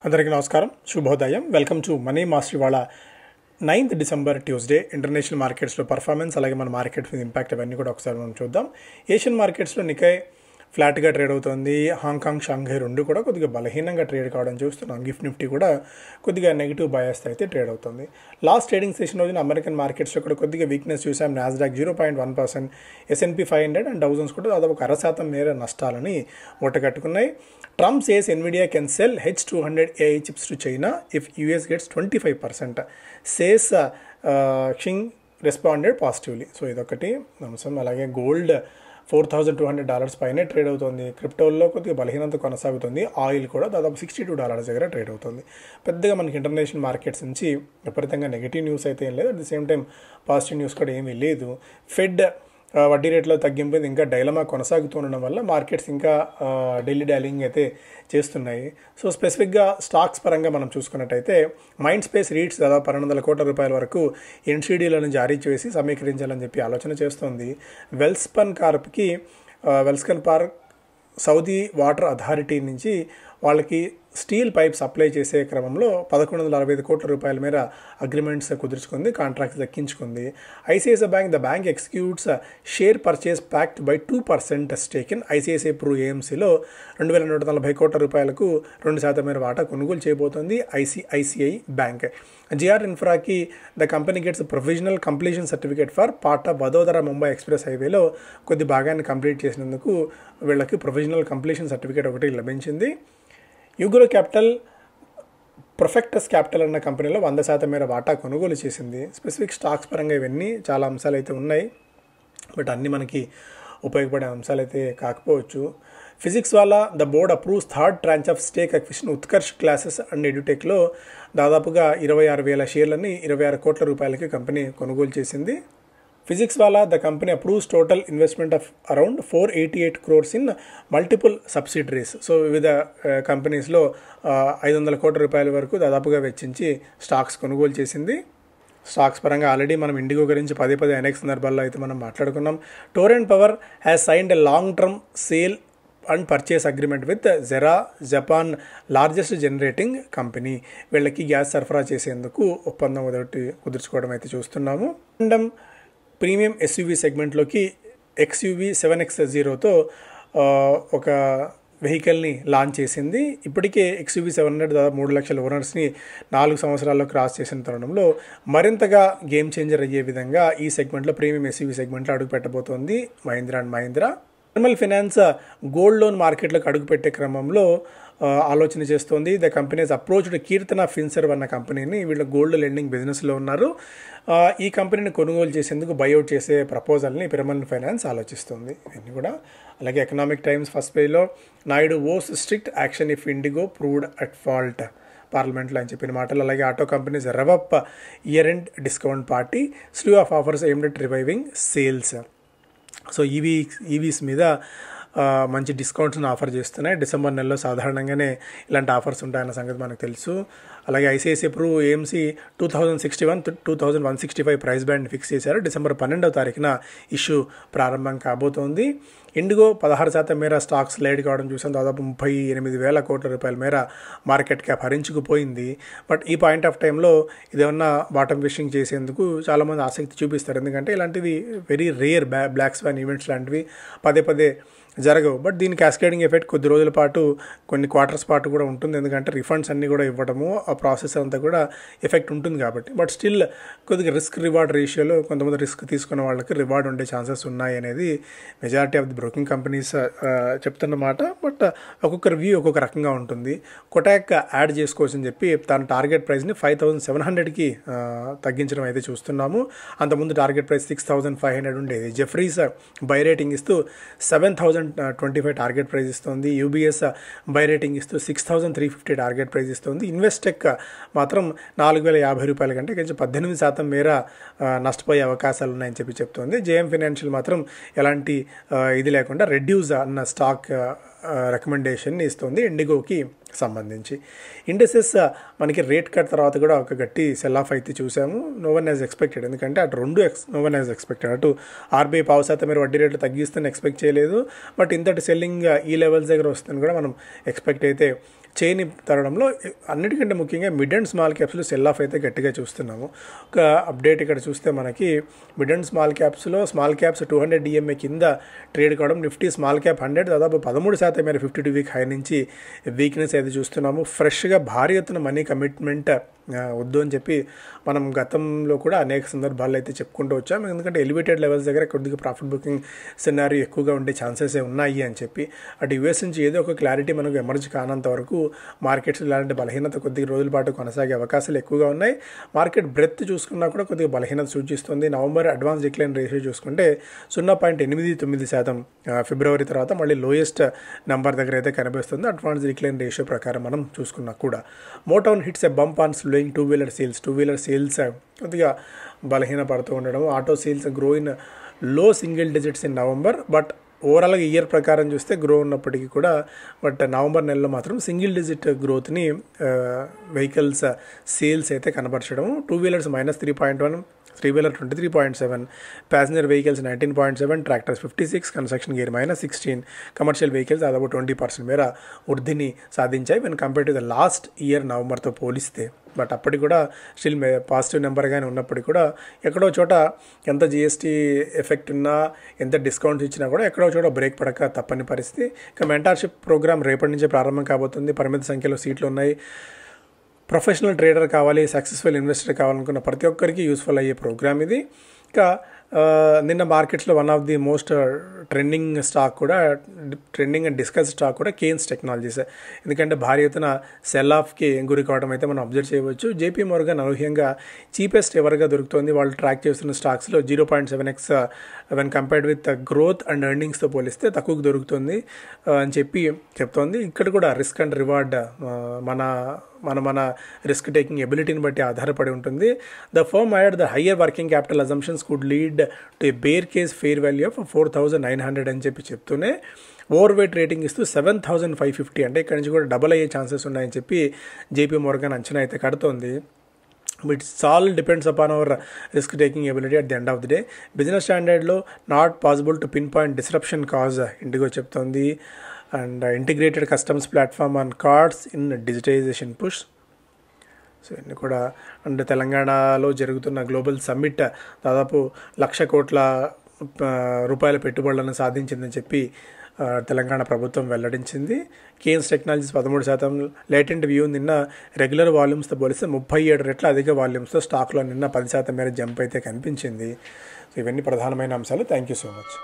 అందరికీ నమస్కారం, శుభోదయం. Welcome to money master. ఇవాళ 9th డిసెంబర్ ట్యూస్డే ఇంటర్నేషనల్ మార్కెట్స్లో పర్ఫార్మెన్స్, అలాగే మన మార్కెట్ మీద ఇంపాక్ట్ అవన్నీ కూడా ఒకసారి మనం చూద్దాం. ఏషియన్ మార్కెట్స్లో నికై ఫ్లాట్గా ట్రేడ్ అవుతుంది. హాంకాంగ్, షాంఘై రెండు కూడా కొద్దిగా బలహీనంగా ట్రేడ్ కావడం చూస్తున్నాం. గిఫ్ట్ నిఫ్టీ కూడా కొద్దిగా నెగిటివ్ బయాస్ అయితే ట్రేడ్ అవుతుంది. లాస్ట్ ట్రేడింగ్ సెషన్ రోజున అమెరికన్ మార్కెట్స్లో కూడా కొద్దిగా వీక్నెస్ చూసాం. నాస్డాక్ 0.1%, S&P 500 అండ్ డౌజన్స్ కూడా దాదాపు 1% మేర నష్టాలని మూటగట్టుకున్నాయి. Trump says Nvidia can sell H200 AI chips to China if US gets 25%, says Xi responded positively. So ఇదొకటి అంశం. అలాగే గోల్డ్ $4,200 పైనే ట్రేడ్ అవుతుంది. క్రిప్టోల్లో కొద్దిగా బలహీనత కొనసాగుతుంది. ఆయిల్ కూడా దాదాపు $62 దగ్గర ట్రేడ్ అవుతుంది. పెద్దగా మనకి ఇంటర్నేషనల్ మార్కెట్స్ నుంచి విపరీతంగా నెగిటివ్ న్యూస్ అయితే ఏం లేదు. At the same time positive news కూడా ఏమీ లేదు. ఫెడ్ వడ్డీ రేట్లో తగ్గింపు ఇంకా డైలమా కొనసాగుతుండడం వల్ల మార్కెట్స్ ఇంకా డైలీ డాలింగ్ అయితే చేస్తున్నాయి. సో స్పెసిఫిక్గా స్టాక్స్ పరంగా మనం చూసుకున్నట్టయితే మైండ్ స్పేస్ రీట్స్ దాదాపు 1200 కోట్ల రూపాయల వరకు ఎన్సీడీలను జారీ చేసి సమీకరించాలని చెప్పి ఆలోచన చేస్తోంది. Welspun park Saudi water authority నుంచి వాళ్ళకి స్టీల్ పైప్ సప్లై చేసే క్రమంలో 1165 కోట్ల రూపాయల మేర అగ్రిమెంట్స్ కుదుర్చుకుంది, కాంట్రాక్ట్స్ దక్కించుకుంది. ICICI bank the bank executes share purchase pact buy 2% stake in ICICI Pru ఏఎంసీలో 2140 కోట్ల రూపాయలకు 2% మేర వాటా కొనుగోలు చేయబోతోంది ఐసిఐసిఐ బ్యాంక్. జిఆర్ ఇన్ఫ్రాకి the company gets provisional completion certificate for part of Vadodara Mumbai express హైవేలో కొద్ది భాగాన్ని కంప్లీట్ చేసినందుకు వీళ్ళకి ప్రొవిజనల్ కంప్లీషన్ సర్టిఫికేట్ ఒకటి లభించింది. యూగ్రో క్యాపిటల్ ప్రొఫెక్టస్ క్యాపిటల్ అన్న కంపెనీలో 100% మేర వాటా కొనుగోలు చేసింది. స్పెసిఫిక్ స్టాక్స్ పరంగా ఇవన్నీ చాలా అంశాలు అయితే ఉన్నాయి, బట్ అన్నీ మనకి ఉపయోగపడే అంశాలు అయితే కాకపోవచ్చు. ఫిజిక్స్ వాళ్ళ the board approves third tranche of stake acquisition Utkarsh classes and ఎడ్యుటెక్లో దాదాపుగా 26,000 షేర్లని 26 కోట్ల రూపాయలకి కంపెనీ కొనుగోలు చేసింది. ఫిజిక్స్ వాళ్ళ the company approves total investment of around 488 crores in multiple subsidiaries. So వివిధ కంపెనీస్లో 500 కోట్ల రూపాయల వరకు దాదాపుగా వెచ్చించి స్టాక్స్ కొనుగోలు చేసింది. స్టాక్స్ పరంగా ఆల్రెడీ మనం ఇండిగో గురించి పదే అనేక సందర్భాల్లో అయితే మనం మాట్లాడుకున్నాం. Torrent power has signed a long term sale and purchase agreement with JERA, Japan largest generating company. వీళ్ళకి గ్యాస్ సరఫరా చేసేందుకు ఒప్పందం ఒకటి కుదుర్చుకోవడం అయితే చూస్తున్నాము. ప్రీమియం ఎస్యూవీ సెగ్మెంట్లోకి XUV 7X0తో ఒక వెహికల్ని లాంచ్ చేసింది. ఇప్పటికే XUV 700 దాదాపు 3 లక్షల ఓనర్స్ని 4 సంవత్సరాల్లో క్రాస్ చేసిన తరుణంలో మరింతగా గేమ్ చేంజర్ అయ్యే విధంగా ఈ సెగ్మెంట్లో ప్రీమియం ఎస్యూవీ సెగ్మెంట్లో అడుగు పెట్టబోతోంది Mahindra and Mahindra. Nirmal finance gold loan మార్కెట్లోకి అడుగుపెట్టే క్రమంలో ఆలోచన చేస్తోంది. The company's approached Keertana Finserv అన్న కంపెనీని. వీళ్ళు గోల్డ్ లెండింగ్ బిజినెస్లో ఉన్నారు. ఈ కంపెనీని కొనుగోలు చేసేందుకు బైఅవుట్ చేసే ప్రపోజల్ని పిరమల్ ఫైనాన్స్ ఆలోచిస్తుంది. ఇవన్నీ కూడా. అలాగే ఎకనామిక్ టైమ్స్ ఫస్ట్ పేజ్లో Naidu vows strict action if IndiGo proved at fault పార్లమెంట్లో అని చెప్పిన మాటలు. అలాగే auto companies rev up year end discount party, slew of offers aimed at reviving sales. So EVs మీద మంచి డిస్కౌంట్స్ని ఆఫర్ చేస్తున్నాయి. డిసెంబర్ నెలలో సాధారణంగానే ఇలాంటి ఆఫర్స్ ఉంటాయన్న సంగతి మనకు తెలుసు. అలాగే ICICI Pru AMC 2061 to 2165 price band fix చేశారు. డిసెంబర్ 12వ తారీఖున ఇష్యూ ప్రారంభం కాబోతోంది. ఇండిగో 16% మేర స్టాక్స్ లేడ్ కావడం చూసాం. దాదాపు 38,000 కోట్ల రూపాయల మేర మార్కెట్ క్యాప్ హరించుకుపోయింది. బట్ ఈ పాయింట్ ఆఫ్ టైంలో ఇదేమన్నా బాటమ్ ఫిషింగ్ చేసేందుకు చాలామంది ఆసక్తి చూపిస్తారు. ఎందుకంటే ఇలాంటివి very rare black swan events లాంటివి పదే జరగవు. బట్ దీని క్యాస్కేడింగ్ ఎఫెక్ట్ కొద్ది రోజుల పాటు, కొన్ని క్వార్టర్స్ పాటు కూడా ఉంటుంది. ఎందుకంటే రిఫండ్స్ అన్నీ కూడా ఇవ్వడము, ఆ ప్రాసెస్ అంతా కూడా ఎఫెక్ట్ ఉంటుంది కాబట్టి. బట్ స్టిల్ కొద్దిగా రిస్క్ రివార్డ్ రేషియోలో కొంతమంది రిస్క్ తీసుకున్న వాళ్ళకి రివార్డ్ ఉండే ఛాన్సెస్ ఉన్నాయి అనేది majority of the broking companies చెప్తున్నమాట. బట్ ఒక్కొక్క రివ్యూ ఒక్కొక్క రకంగా ఉంటుంది. కొటాక్ యాడ్ చేసుకోవచ్చని చెప్పి తన టార్గెట్ ప్రైస్ని 5,700కి తగ్గించడం అయితే చూస్తున్నాము. అంతకుముందు టార్గెట్ ప్రైస్ 6,500 ఉండేది. జెఫ్రీస్ బై రేటింగ్ ఇస్తూ 7,025 టార్గెట్ ప్రైస్ ఇస్తుంది. యూబీఎస్ బై రేటింగ్ ఇస్తూ 6,350 టార్గెట్ ప్రైస్ ఇస్తుంది. ఇన్వెస్టెక్ మాత్రం 4,050 రూపాయల కంటే కొంచెం 18% మేర నష్టపోయే అవకాశాలు ఉన్నాయని చెప్తోంది. జేఎం ఫైనాన్షియల్ మాత్రం ఎలాంటి ఇది లేకుండా రెడ్యూస్ అన్న స్టాక్ రికమెండేషన్ ఇస్తుంది ఇండిగోకి సంబంధించి. ఇండెక్సెస్ మనకి రేట్ కట్ తర్వాత కూడా ఒక గట్టి సెల్ ఆఫ్ అయితే చూసాము. No one as expected. ఎందుకంటే అటు నో వన్ యాజ్ ఎక్స్పెక్టెడ్. అటు ఆర్బీఐ 0.5% మీరు వడ్డీ రేట్లు తగ్గిస్తుందని ఎక్స్పెక్ట్ చేయలేదు. బట్ ఇంతటి సెల్లింగ్ ఈ లెవెల్స్ దగ్గర వస్తుందని కూడా మనం ఎక్స్పెక్ట్ అయితే చేయని తరడంలో అన్నిటికంటే ముఖ్యంగా మిడ్ అండ్ స్మాల్ క్యాప్స్లో సెల్ ఆఫ్ అయితే గట్టిగా చూస్తున్నాము. ఒక అప్డేట్ ఇక్కడ చూస్తే మనకి మిడ్ అండ్ స్మాల్ క్యాప్స్లో స్మాల్ క్యాప్స్ 200 DMA కింద ట్రేడ్ కావడం, నిఫ్టీ స్మాల్ క్యాప్ 100 దాదాపు 13% మేర 52 వీక్ హై నుంచి వీక్నెస్ అయితే చూస్తున్నాము. ఫ్రెష్గా భారీ ఎత్తున మనీ కమిట్మెంట్ వద్దు అని చెప్పి మనం గతంలో కూడా అనేక సందర్భాల్లో అయితే చెప్పుకుంటూ వచ్చాం. ఎందుకంటే ఎలివేటెడ్ లెవెల్స్ దగ్గర కొద్దిగా ప్రాఫిట్ బుకింగ్ సినారీ ఎక్కువగా ఉండే ఛాన్సెస్ ఉన్నాయి అని చెప్పి అటు యూఎస్ నుంచి ఏదో ఒక క్లారిటీ మనకు ఎమర్జ్ కానంత వరకు మార్కెట్స్ ఇలాంటి బలహీనత కొద్ది రోజుల పాటు కొనసాగే అవకాశాలు ఎక్కువగా ఉన్నాయి. మార్కెట్ బ్రెత్ చూసుకున్నా కూడా కొద్దిగా బలహీనత సూచిస్తుంది. నవంబర్ అడ్వాన్స్ డిక్లైన్ రేషియో చూసుకుంటే 0.89% ఫిబ్రవరి తర్వాత మళ్ళీ లోయెస్ట్ నెంబర్ దగ్గర అయితే కనిపిస్తుంది అడ్వాన్స్ డిక్లైన్ రేషియో ప్రకారం మనం చూసుకున్నా కూడా. Motown hits a bump on slowing two wheeler sales కొద్దిగా బలహీన పడుతూ ఉండడం. Auto sales grow in low single digits in November, but ఓవరాల్గా ఇయర్ ప్రకారం చూస్తే గ్రో ఉన్నప్పటికీ కూడా బట్ నవంబర్ నెలలో మాత్రం సింగిల్ డిజిట్ గ్రోత్ని వెహికల్స్ సేల్స్ అయితే కనబరచడం. Two wheelers -3.1, three wheeler 23.7, passenger vehicles 19.7, tractors 56, construction gear -16, commercial vehicles దాదాపు 20% మేర వృద్ధిని సాధించాయి when compare to the last year నవంబర్తో పోలిస్తే. బట్ అప్పటికి కూడా స్టిల్ పాజిటివ్ నెంబర్గానే ఉన్నప్పటికీ కూడా ఎక్కడో చోట ఎంత జిఎస్టీ ఎఫెక్ట్ ఉన్నా ఎంత డిస్కౌంట్స్ ఇచ్చినా కూడా ఎక్కడో చోట బ్రేక్ పడక తప్పని పరిస్థితి. ఇక మెంటార్షిప్ ప్రోగ్రామ్ రేపటి నుంచే ప్రారంభం కాబోతుంది. పరిమిత సంఖ్యలో సీట్లు ఉన్నాయి. ప్రొఫెషనల్ ట్రేడర్ కావాలి, సక్సెస్ఫుల్ ఇన్వెస్టర్ కావాలనుకున్న ప్రతి ఒక్కరికి యూస్ఫుల్ అయ్యే ప్రోగ్రామ్ ఇది. ఇంకా నిన్న మార్కెట్స్లో one of the most trending and discuss stock కూడా కేన్స్ టెక్నాలజీస్. ఎందుకంటే భారీ ఎత్తున సెల్ ఆఫ్కి గురి కావడం అయితే మనం అబ్జర్వ్ చేయవచ్చు. JP Morgan అనూహ్యంగా చీపెస్ట్ ఎవరుగా దొరుకుతుంది. వాళ్ళు ట్రాక్ చేస్తున్న స్టాక్స్లో 0.7x when compared with growth and ఎర్నింగ్స్తో పోలిస్తే తక్కువకు దొరుకుతుంది అని చెప్పి చెప్తోంది. ఇక్కడ కూడా రిస్క్ అండ్ రివార్డ్ మన రిస్క్ టేకింగ్ ఎబిలిటీని బట్టి ఆధారపడి ఉంటుంది. The firm add the higher working capital assumptions could lead to a bear case fair value of 4,900 అని చెప్పి చెప్తూనే ఓవర్ వెయిట్ రేటింగ్ ఇస్తూ 7,550 అంటే ఇక్కడ నుంచి కూడా డబల్ అయ్యే ఛాన్సెస్ ఉన్నాయని చెప్పి JP Morgan అంచనా అయితే కడుతోంది. It's all depends upon our risk taking ability at the end of the day. Business స్టాండర్డ్లో not possible to pinpoint disruption cause IndiGo చెప్తోంది. And integrated customs platform on cards in digitisation push. So ఇన్ని కూడా and తెలంగాణలో జరుగుతున్న global summit దాదాపు 1,00,000 కోట్ల రూపాయల పెట్టుబడులను సాధించిందని చెప్పి తెలంగాణ ప్రభుత్వం వెల్లడించింది. కేన్స్ టెక్నాలజీస్ 13%, లేటెంట్ వ్యూ నిన్న రెగ్యులర్ వాల్యూమ్స్తో పోలిస్తే 37 రెట్ల అధిక వాల్యూమ్స్తో స్టాక్లో నిన్న 10% మేర జంప్ అయితే కనిపించింది. సో ఇవన్నీ ప్రధానమైన అంశాలు. Thank you so much.